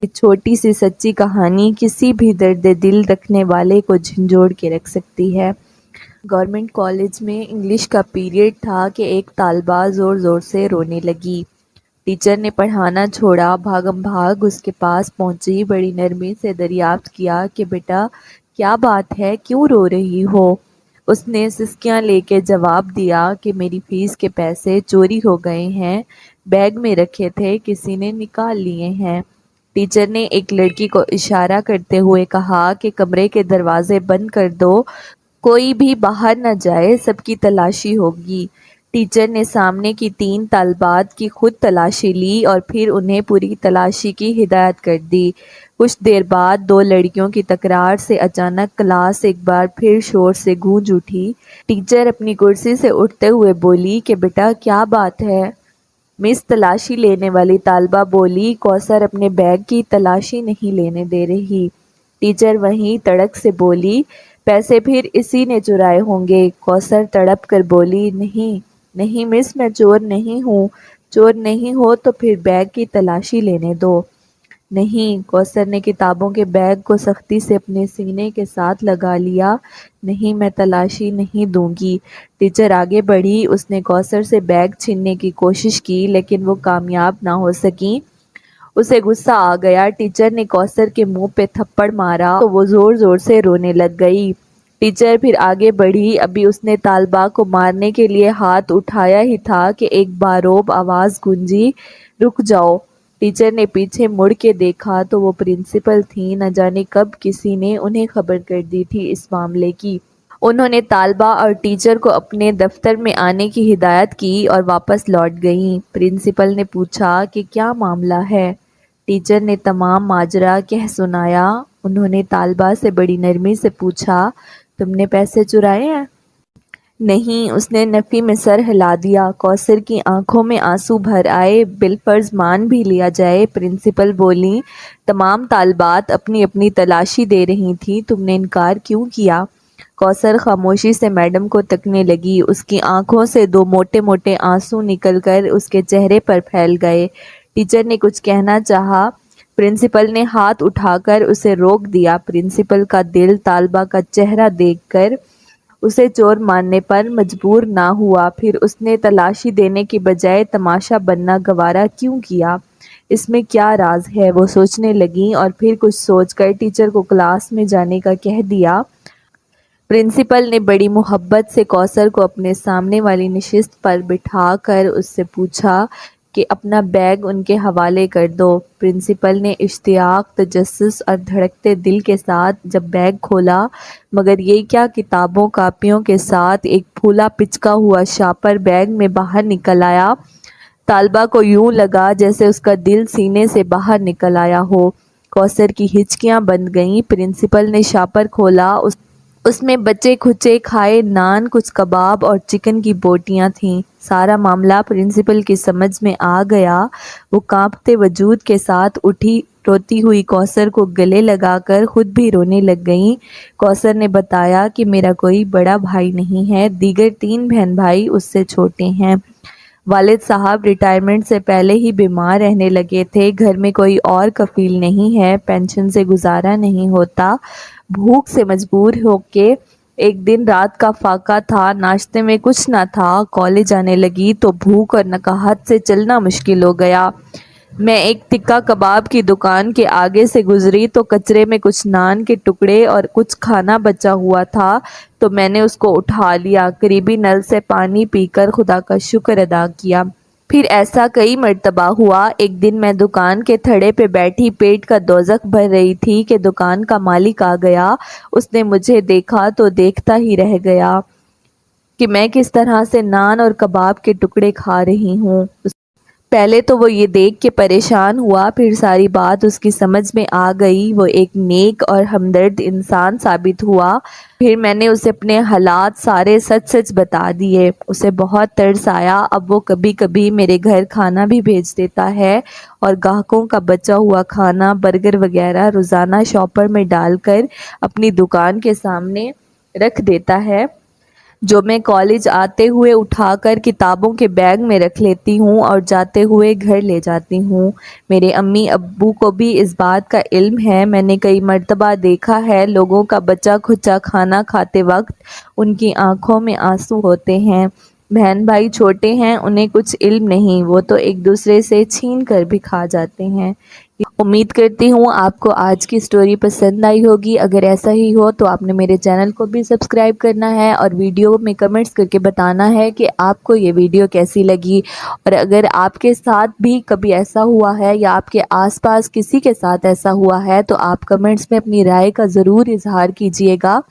ایک چھوٹی سی سچی کہانی کسی بھی درد دل رکھنے والے کو جھنجھوڑ کے رکھ سکتی ہے۔ گورنمنٹ کالج میں انگلش کا پیریڈ تھا کہ ایک طالبہ زور زور سے رونے لگی۔ ٹیچر نے پڑھانا چھوڑا، بھاگم بھاگ اس کے پاس پہنچی، بڑی نرمی سے دریافت کیا کہ بیٹا کیا بات ہے، کیوں رو رہی ہو؟ اس نے سسکیاں لے کے جواب دیا کہ میری فیس کے پیسے چوری ہو گئے ہیں، بیگ میں رکھے تھے، کسی نے نکال لیے ہیں۔ ٹیچر نے ایک لڑکی کو اشارہ کرتے ہوئے کہا کہ کمرے کے دروازے بند کر دو، کوئی بھی باہر نہ جائے، سب کی تلاشی ہوگی۔ ٹیچر نے سامنے کی 3 طالبات کی خود تلاشی لی اور پھر انہیں پوری تلاشی کی ہدایت کر دی۔ کچھ دیر بعد 2 لڑکیوں کی تکرار سے اچانک کلاس ایک بار پھر شور سے گونج اٹھی۔ ٹیچر اپنی کرسی سے اٹھتے ہوئے بولی کہ بیٹا کیا بات ہے؟ مس، تلاشی لینے والی طالبہ بولی، کوثر اپنے بیگ کی تلاشی نہیں لینے دے رہی۔ ٹیچر وہیں تڑک سے بولی، پیسے پھر اسی نے چرائے ہوں گے۔ کوثر تڑپ کر بولی، نہیں مس، میں چور نہیں ہوں۔ چور نہیں ہو تو پھر بیگ کی تلاشی لینے دو۔ نہیں، کوثر نے کتابوں کے بیگ کو سختی سے اپنے سینے کے ساتھ لگا لیا، نہیں، میں تلاشی نہیں دوں گی۔ ٹیچر آگے بڑھی، اس نے کوثر سے بیگ چھیننے کی کوشش کی لیکن وہ کامیاب نہ ہو سکی۔ اسے غصہ آ گیا، ٹیچر نے کوثر کے منہ پہ تھپڑ مارا تو وہ زور زور سے رونے لگ گئی۔ ٹیچر پھر آگے بڑھی، ابھی اس نے طالبہ کو مارنے کے لیے ہاتھ اٹھایا ہی تھا کہ ایک باروب آواز گونجی، رک جاؤ۔ ٹیچر نے پیچھے مڑ کے دیکھا تو وہ پرنسپل تھیں، نہ جانے کب کسی نے انہیں خبر کر دی تھی اس معاملے کی۔ انہوں نے طالبہ اور ٹیچر کو اپنے دفتر میں آنے کی ہدایت کی اور واپس لوٹ گئیں۔ پرنسپل نے پوچھا کہ کیا معاملہ ہے؟ ٹیچر نے تمام ماجرا کہہ سنایا۔ انہوں نے طالبہ سے بڑی نرمی سے پوچھا، تم نے پیسے چرائے ہیں؟ نہیں، اس نے نفی میں سر ہلا دیا۔ کوثر کی آنکھوں میں آنسو بھر آئے، بالفرض مان بھی لیا جائے۔ پرنسپل بولیں، تمام طالبات اپنی اپنی تلاشی دے رہی تھیں، تم نے انکار کیوں کیا؟ کوثر خاموشی سے میڈم کو تکنے لگی، اس کی آنکھوں سے 2 موٹے موٹے آنسو نکل کر اس کے چہرے پر پھیل گئے۔ ٹیچر نے کچھ کہنا چاہا، پرنسپل نے ہاتھ اٹھا کر اسے روک دیا۔ پرنسپل کا دل طالبہ کا چہرہ دیکھ کر اسے چور ماننے پر مجبور نہ ہوا، پھر اس نے تلاشی دینے کی بجائے تماشا بننا گوارا کیوں کیا؟ اس میں کیا راز ہے؟ وہ سوچنے لگیں اور پھر کچھ سوچ کر ٹیچر کو کلاس میں جانے کا کہہ دیا۔ پرنسپل نے بڑی محبت سے کوثر کو اپنے سامنے والی نشست پر بٹھا کر اس سے پوچھا کہ اپنا بیگ ان کے حوالے کر دو۔ پرنسپل نے اشتیاق، تجسس اور دھڑکتے دل کے ساتھ جب بیگ کھولا، مگر یہ کیا، کتابوں کاپیوں کے ساتھ ایک پھولا پچکا ہوا شاپر بیگ میں باہر نکل آیا۔ طالبہ کو یوں لگا جیسے اس کا دل سینے سے باہر نکل آیا ہو۔ کوثر کی ہچکیاں بند گئیں۔ پرنسپل نے شاپر کھولا، اس میں بچے کھچے کھائے نان، کچھ کباب اور چکن کی بوٹیاں تھیں۔ سارا معاملہ پرنسپل کی سمجھ میں آ گیا۔ وہ کانپتے وجود کے ساتھ اٹھی، روتی ہوئی کوثر کو گلے لگا کر خود بھی رونے لگ گئیں۔ کوثر نے بتایا کہ میرا کوئی بڑا بھائی نہیں ہے، دیگر 3 بہن بھائی اس سے چھوٹے ہیں۔ والد صاحب ریٹائرمنٹ سے پہلے ہی بیمار رہنے لگے تھے، گھر میں کوئی اور کفیل نہیں ہے، پینشن سے گزارا نہیں ہوتا، بھوک سے مجبور ہو کے ایک دن رات کا فاقہ تھا، ناشتے میں کچھ نہ تھا، کالج آنے لگی تو بھوک اور نکاہت سے چلنا مشکل ہو گیا۔ میں ایک ٹکا کباب کی دکان کے آگے سے گزری تو کچرے میں کچھ نان کے ٹکڑے اور کچھ کھانا بچا ہوا تھا تو میں نے اس کو اٹھا لیا، قریبی نل سے پانی پی کر خدا کا شکر ادا کیا۔ پھر ایسا کئی مرتبہ ہوا۔ ایک دن میں دکان کے تھڑے پہ بیٹھی پیٹ کا دوزخ بھر رہی تھی کہ دکان کا مالک آ گیا۔ اس نے مجھے دیکھا تو دیکھتا ہی رہ گیا کہ میں کس طرح سے نان اور کباب کے ٹکڑے کھا رہی ہوں۔ پہلے تو وہ یہ دیکھ کے پریشان ہوا، پھر ساری بات اس کی سمجھ میں آ گئی، وہ ایک نیک اور ہمدرد انسان ثابت ہوا۔ پھر میں نے اسے اپنے حالات سارے سچ سچ بتا دیے۔ اسے بہت ترس آیا، اب وہ کبھی کبھی میرے گھر کھانا بھی بھیج دیتا ہے اور گاہکوں کا بچا ہوا کھانا، برگر وغیرہ روزانہ شاپر میں ڈال کر اپنی دکان کے سامنے رکھ دیتا ہے۔ جو میں کالج آتے ہوئے اٹھا کر کتابوں کے بیگ میں رکھ لیتی ہوں اور جاتے ہوئے گھر لے جاتی ہوں۔ میرے امی ابو کو بھی اس بات کا علم ہے۔ میں نے کئی مرتبہ دیکھا ہے لوگوں کا بچا کھچا کھانا کھاتے وقت ان کی آنکھوں میں آنسو ہوتے ہیں۔ بہن بھائی چھوٹے ہیں، انہیں کچھ علم نہیں، وہ تو ایک دوسرے سے چھین کر بھی کھا جاتے ہیں۔ امید کرتی ہوں آپ کو آج کی سٹوری پسند آئی ہوگی۔ اگر ایسا ہی ہو تو آپ نے میرے چینل کو بھی سبسکرائب کرنا ہے اور ویڈیو میں کمنٹس کر کے بتانا ہے کہ آپ کو یہ ویڈیو کیسی لگی، اور اگر آپ کے ساتھ بھی کبھی ایسا ہوا ہے یا آپ کے آس پاس کسی کے ساتھ ایسا ہوا ہے تو آپ کمنٹس میں اپنی رائے کا ضرور اظہار کیجیے گا۔